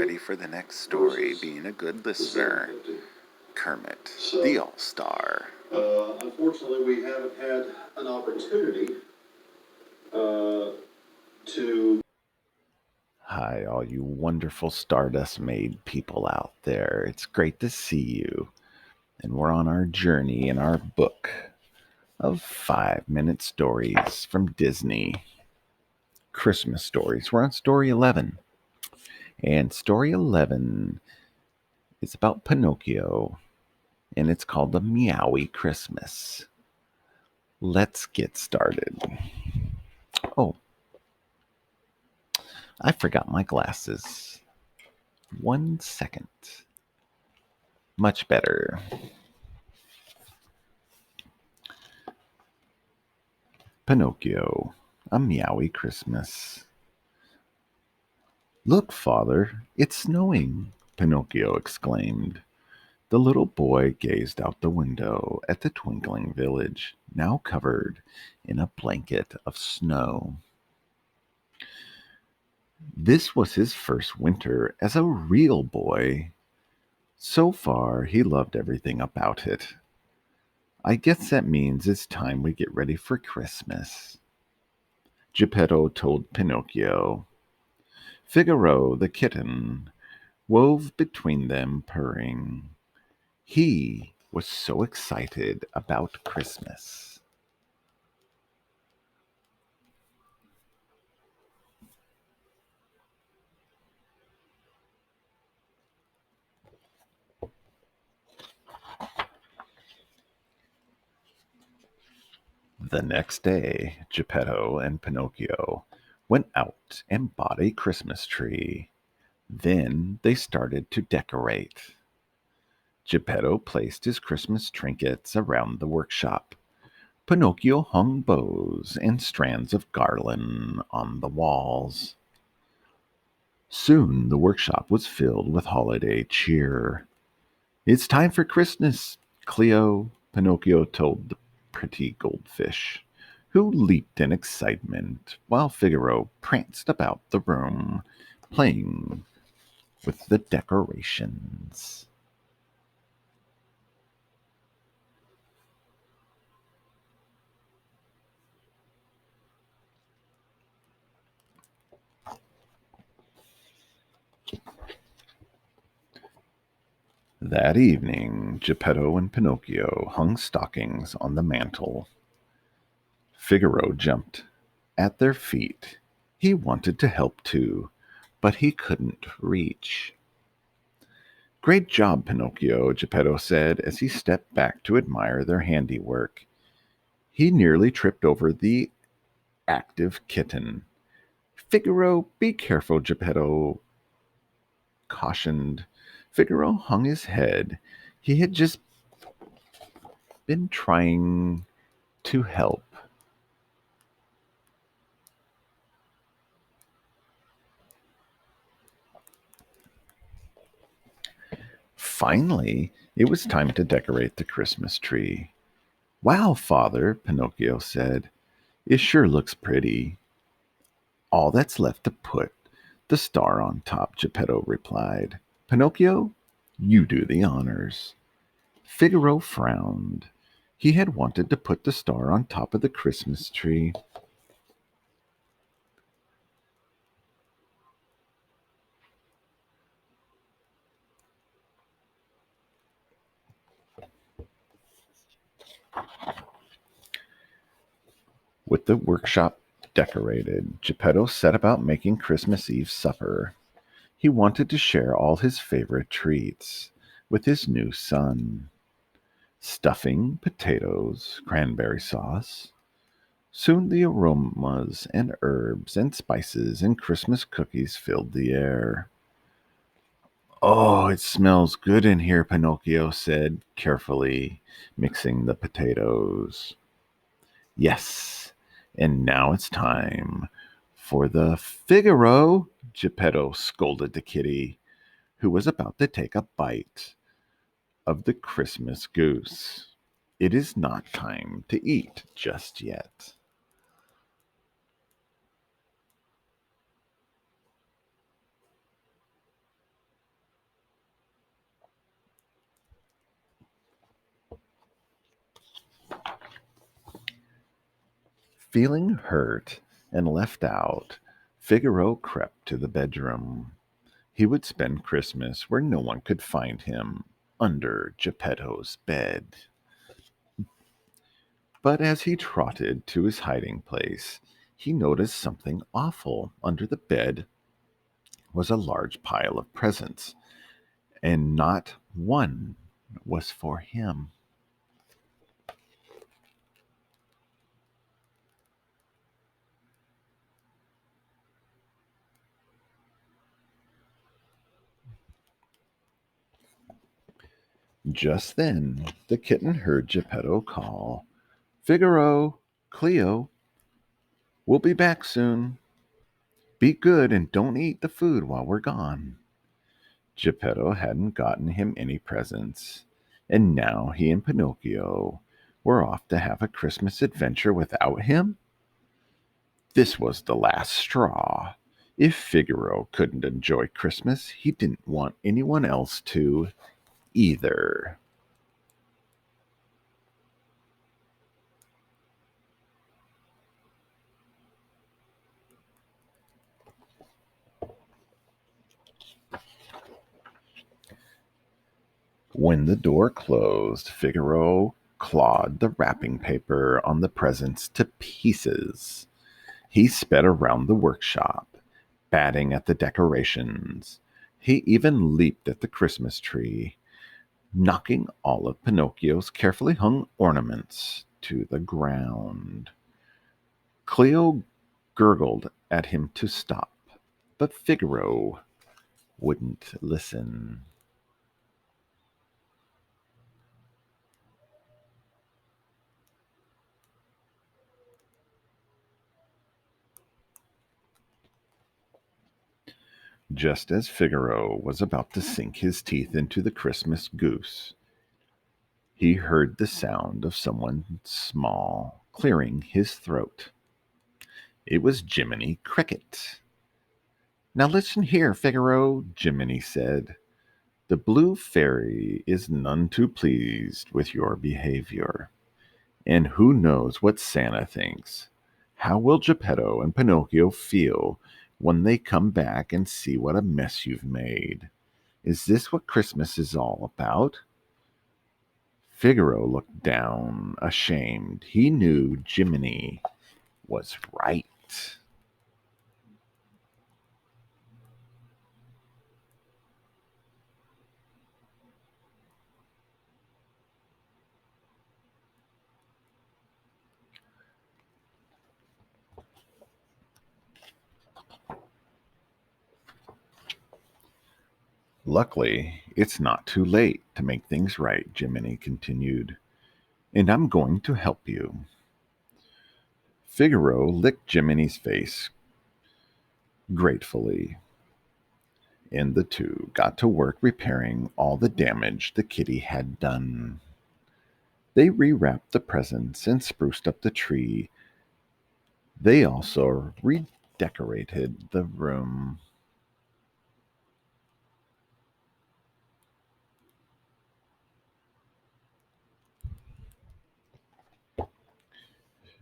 ready for the next story, being a good listener. Kermit, the All-Star. Unfortunately, we haven't had an opportunity to... Hi, all you wonderful Stardust-made people out there. It's great to see you. And we're on our journey in our book of 5-minute stories from Disney. Christmas stories. We're on story 11. And story 11 is about Pinocchio. And it's called The Meowy Christmas. Let's get started. Oh, I forgot my glasses. 1 second. Much better. Pinocchio, a Meowy Christmas. Look, Father, it's snowing, Pinocchio exclaimed. The little boy gazed out the window at the twinkling village, now covered in a blanket of snow. This was his first winter as a real boy. So far, he loved everything about it. I guess that means it's time we get ready for Christmas, Geppetto told Pinocchio. Figaro, the kitten, wove between them, purring. He was so excited about Christmas. The next day, Geppetto and Pinocchio went out and bought a Christmas tree. Then they started to decorate. Geppetto placed his Christmas trinkets around the workshop. Pinocchio hung bows and strands of garland on the walls. Soon the workshop was filled with holiday cheer. It's time for Christmas, Cleo, Pinocchio told the pretty goldfish, who leaped in excitement while Figaro pranced about the room, playing with the decorations. That evening, Geppetto and Pinocchio hung stockings on the mantel. Figaro jumped at their feet. He wanted to help too, but he couldn't reach. Great job, Pinocchio, Geppetto said as he stepped back to admire their handiwork. He nearly tripped over the active kitten. Figaro, be careful, Geppetto cautioned. Figaro hung his head. He had just been trying to help. Finally, it was time to decorate the Christmas tree. Wow, Father, Pinocchio said. It sure looks pretty. All that's left to put the star on top, Geppetto replied. Pinocchio, you do the honors. Figaro frowned. He had wanted to put the star on top of the Christmas tree. With the workshop decorated, Geppetto set about making Christmas Eve supper. He wanted to share all his favorite treats with his new son. Stuffing, potatoes, cranberry sauce. Soon the aromas and herbs and spices and Christmas cookies filled the air. Oh, it smells good in here, Pinocchio said, carefully mixing the potatoes. Yes, and now it's time for the Figaro, Geppetto scolded the kitty, who was about to take a bite of the Christmas goose. It is not time to eat just yet. Feeling hurt and left out, Figaro crept to the bedroom. He would spend Christmas where no one could find him, under Geppetto's bed. But as he trotted to his hiding place, he noticed something awful. Under the bed was a large pile of presents, and not one was for him. Just then, the kitten heard Geppetto call, "Figaro, Cleo, we'll be back soon. Be good and don't eat the food while we're gone." Geppetto hadn't gotten him any presents, and now he and Pinocchio were off to have a Christmas adventure without him. This was the last straw. If Figaro couldn't enjoy Christmas, he didn't want anyone else to either. When the door closed, Figaro clawed the wrapping paper on the presents to pieces. He sped around the workshop, batting at the decorations. He even leaped at the Christmas tree, knocking all of Pinocchio's carefully hung ornaments to the ground. Cleo gurgled at him to stop, but Figaro wouldn't listen. Just as Figaro was about to sink his teeth into the Christmas goose, he heard the sound of someone small clearing his throat. It was Jiminy Cricket. "Now listen here, Figaro," Jiminy said. "The blue fairy is none too pleased with your behavior. And who knows what Santa thinks? How will Geppetto and Pinocchio feel when they come back and see what a mess you've made? Is this what Christmas is all about?" Figaro looked down, ashamed. He knew Jiminy was right. "Luckily, it's not too late to make things right," Jiminy continued, "and I'm going to help you." Figaro licked Jiminy's face gratefully, and the two got to work repairing all the damage the kitty had done. They rewrapped the presents and spruced up the tree. They also redecorated the room.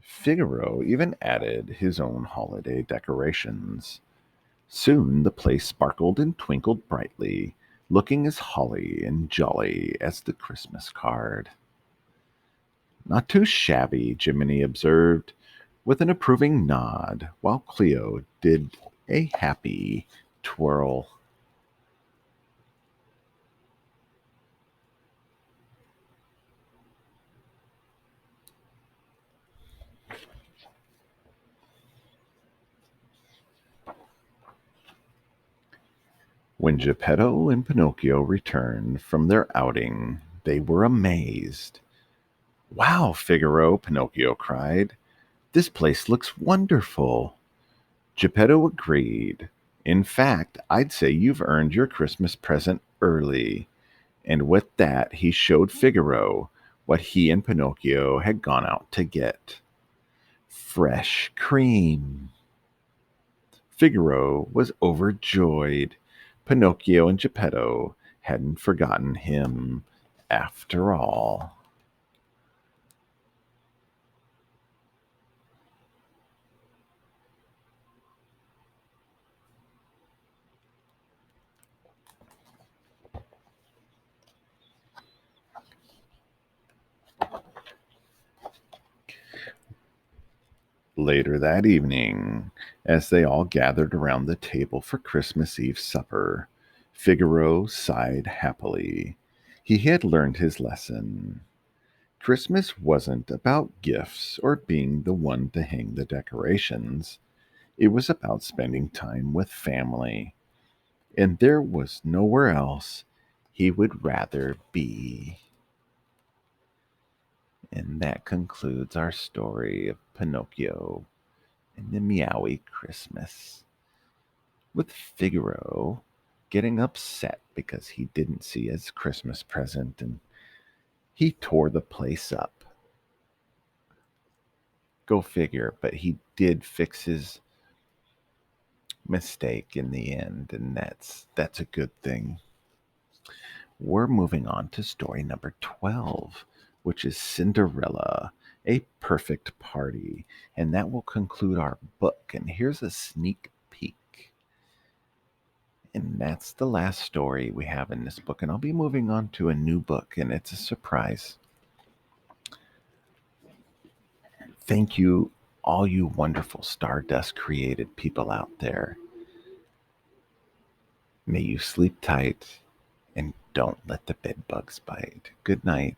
Figaro even added his own holiday decorations. Soon the place sparkled and twinkled brightly, looking as holly and jolly as the Christmas card. "Not too shabby," Jiminy observed, with an approving nod, while Cleo did a happy twirl. When Geppetto and Pinocchio returned from their outing, they were amazed. "Wow, Figaro!" Pinocchio cried. "This place looks wonderful." Geppetto agreed. "In fact, I'd say you've earned your Christmas present early." And with that, he showed Figaro what he and Pinocchio had gone out to get: fresh cream. Figaro was overjoyed. Pinocchio and Geppetto hadn't forgotten him after all. Later that evening, as they all gathered around the table for Christmas Eve supper, Figaro sighed happily. He had learned his lesson. Christmas wasn't about gifts or being the one to hang the decorations. It was about spending time with family, and there was nowhere else he would rather be. And that concludes our story of Pinocchio and the Meowy Christmas, with Figaro getting upset because he didn't see his Christmas present and he tore the place up. Go figure, but he did fix his mistake in the end, and that's a good thing. We're moving on to story number 12, which is Cinderella, a perfect party, and that will conclude our book. And here's a sneak peek. And that's the last story we have in this book, and I'll be moving on to a new book, and it's a surprise. Thank you, all you wonderful Stardust created people out there. May you sleep tight and don't let the bed bugs bite. Good night.